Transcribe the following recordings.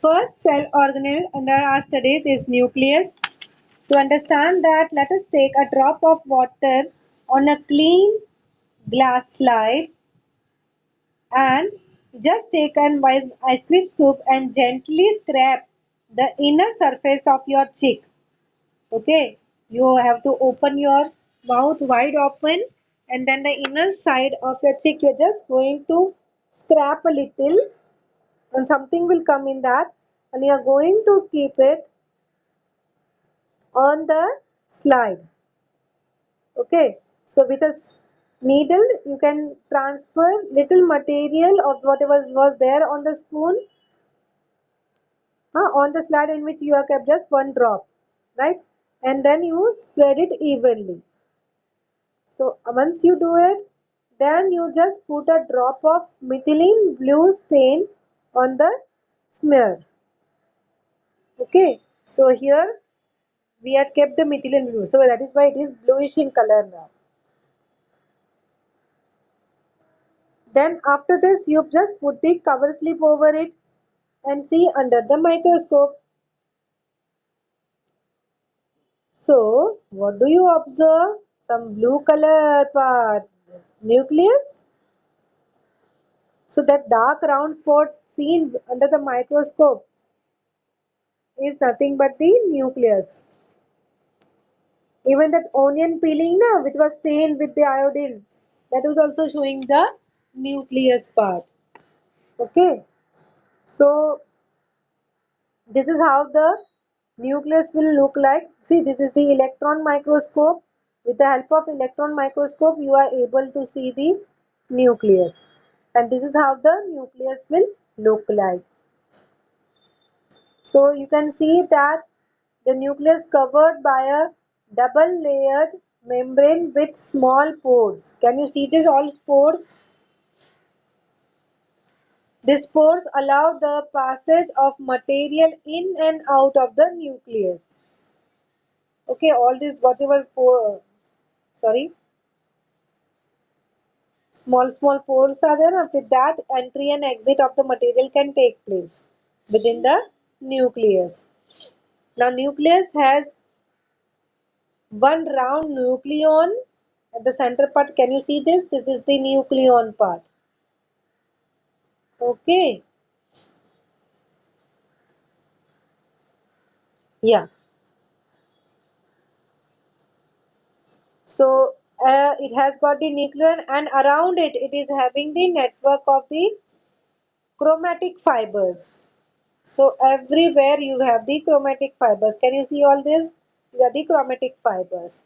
first cell organelle under our studies is nucleus. To understand that, let us take a drop of water on a clean glass slide and just take an ice cream scoop and gently scrape the inner surface of your cheek. Okay, you have to open your mouth wide open, and then the inner side of your cheek you're just going to scrape a little, and something will come in that, and you're going to keep it on the slide. Okay, so with a needle you can transfer little material of whatever was there on the spoon on the slide in which you have kept just one drop, right? And then you spread it evenly. So once you do it, then you just put a drop of methylene blue stain on the smear. Okay, so here we had kept the methylene blue, so that is why it is bluish in color now. Then after this, you just put the cover slip over it and see under the microscope. So what do you observe? Some blue color part, nucleus. So that dark round spot seen under the microscope is nothing but the nucleus. Even that onion peeling na, which was stained with the iodine, that was also showing the nucleus part. Okay, so this is how the nucleus will look like. See, this is the electron microscope. With the help of electron microscope, you are able to see the nucleus. And this is how the nucleus will look like. So you can see that the nucleus covered by a double layered membrane with small pores. Can you see this all pores? These pores allow the passage of material in and out of the nucleus. Okay, all these whatever pores, sorry, small pores are there. With that, entry and exit of the material can take place within the nucleus. Now, nucleus has one round nucleon at the center part. Can you see this? This is the nucleon part. Okay. Yeah. So it has got the nucleon, and around it, it is having the network of the chromatic fibers. So everywhere you have the chromatic fibers. Can you see all this? These are the chromatic fibers.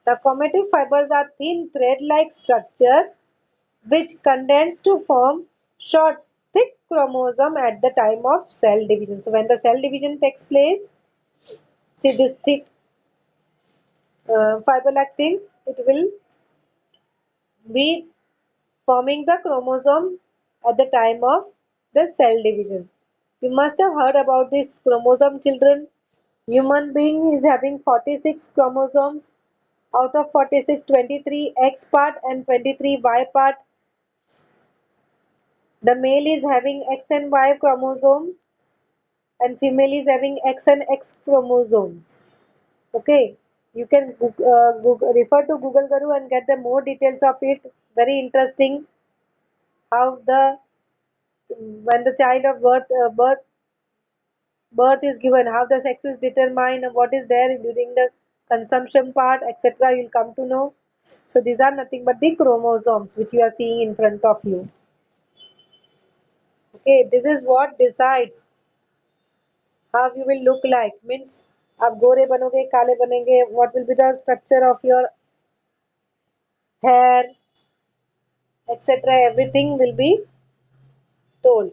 The chromatic fibers are thin thread-like structure which condense to form short thick chromosome at the time of cell division. So when the cell division takes place, see this thick fiber-like thing, it will be forming the chromosome at the time of the cell division. You must have heard about this chromosome, children. Human being is having 46 chromosomes. Out of 46, 23 X part and 23 Y part. The male is having X and Y chromosomes, and female is having X and X chromosomes. Okay, you can refer to Google Guru and get the more details of it. Very interesting how the when the child of birth is given, how the sex is determined, what is there during the consumption part, etc. You'll come to know. So these are nothing but the chromosomes which you are seeing in front of you. Okay, this is what decides how you will look like. Means आप गोरे बनोगे, काले बनेंगे. What will be the structure of your hair, etc. Everything will be told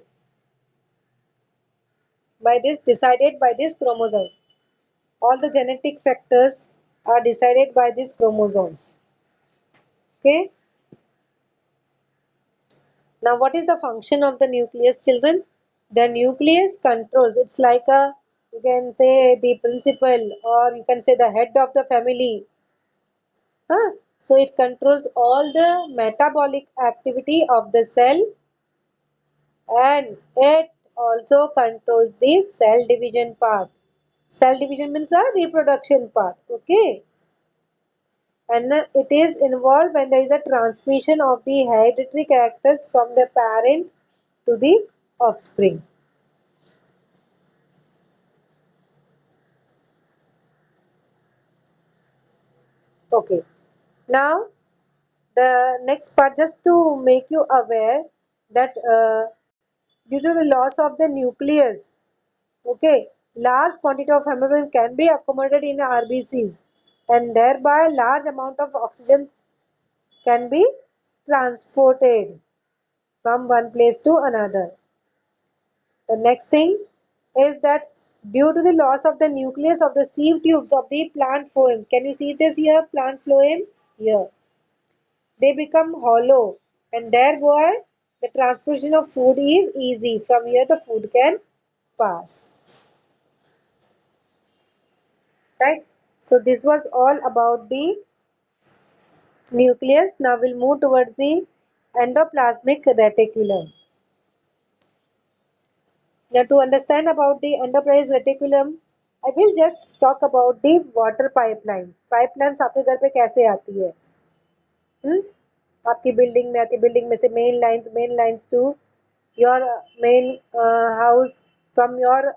by this, decided by this chromosome. All the genetic factors are decided by these chromosomes. Okay. Now, what is the function of the nucleus, children? The nucleus controls. It's like a, you can say the principal, or you can say the head of the family. Huh? So it controls all the metabolic activity of the cell, and it also controls the cell division part. Cell division means the reproduction part. Okay. And it is involved when there is a transmission of the hereditary characters from the parent to the offspring. Okay. Now the next part, just to make you aware that due to the loss of the nucleus, okay, large quantity of hemoglobin can be accumulated in RBCs, and thereby large amount of oxygen can be transported from one place to another. The next thing is that due to the loss of the nucleus of the sieve tubes of the plant phloem, can you see this here, plant phloem? Here. They become hollow, and thereby the transportation of food is easy. From here the food can pass. Right? So this was all about the nucleus. Now we'll move towards the endoplasmic reticulum. Now to understand about the endoplasmic reticulum, I will just talk about the water pipelines. Pipelines आपके घर पे कैसे आती है? आपकी building में आती है, बिल्डिंग में से main lines to your main house, from your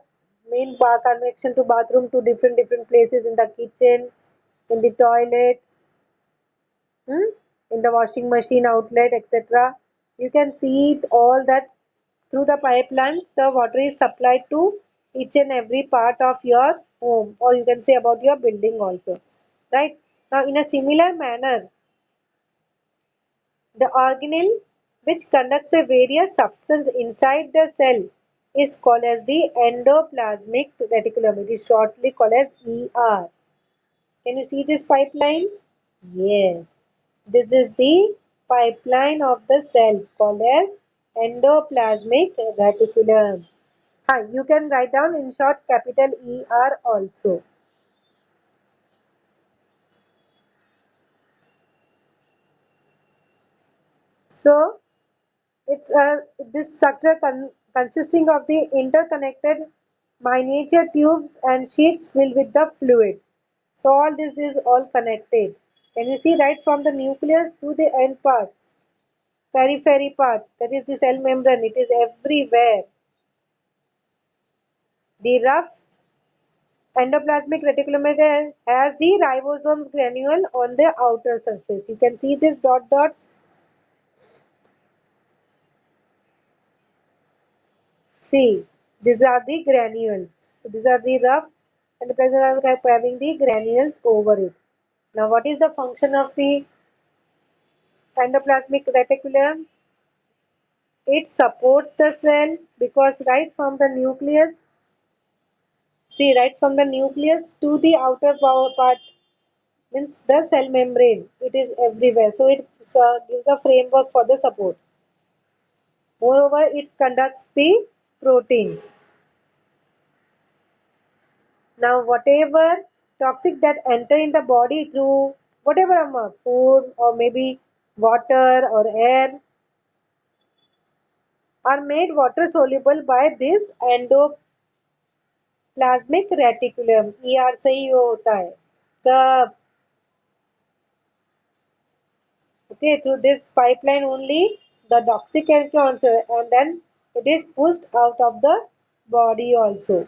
main bar connection to bathroom to different places in the kitchen, in the toilet, in the washing machine outlet, etc. You can see it all that through the pipelines the water is supplied to each and every part of your home, or you can say about your building also. Right? Now in a similar manner, the organelle which conducts the various substances inside the cell is called as the endoplasmic reticulum. It is shortly called as ER. Can you see these pipelines? Yes. This is the pipeline of the cell called as endoplasmic reticulum. Hi, you can write down in short capital ER also. So, it's this structure consisting of the interconnected miniature tubes and sheets filled with the fluid. So all this is all connected. Can you see right from the nucleus to the end part, periphery part, that is the cell membrane, it is everywhere. The rough endoplasmic reticulum has the ribosomes granule on the outer surface. You can see this dots. See, these are the granules. So these are the rough endoplasmic having the granules over it. Now what is the function of the endoplasmic reticulum? It supports the cell because right from the nucleus, see right from the nucleus to the outer part means the cell membrane. It is everywhere. So it gives a framework for the support. Moreover, it conducts the proteins. Now whatever toxic that enter in the body through whatever amount, food or maybe water or air, are made water soluble by this endoplasmic reticulum. ER से ही वो होता है सब. Okay, through this pipeline only the toxic can also, and then it is pushed out of the body also.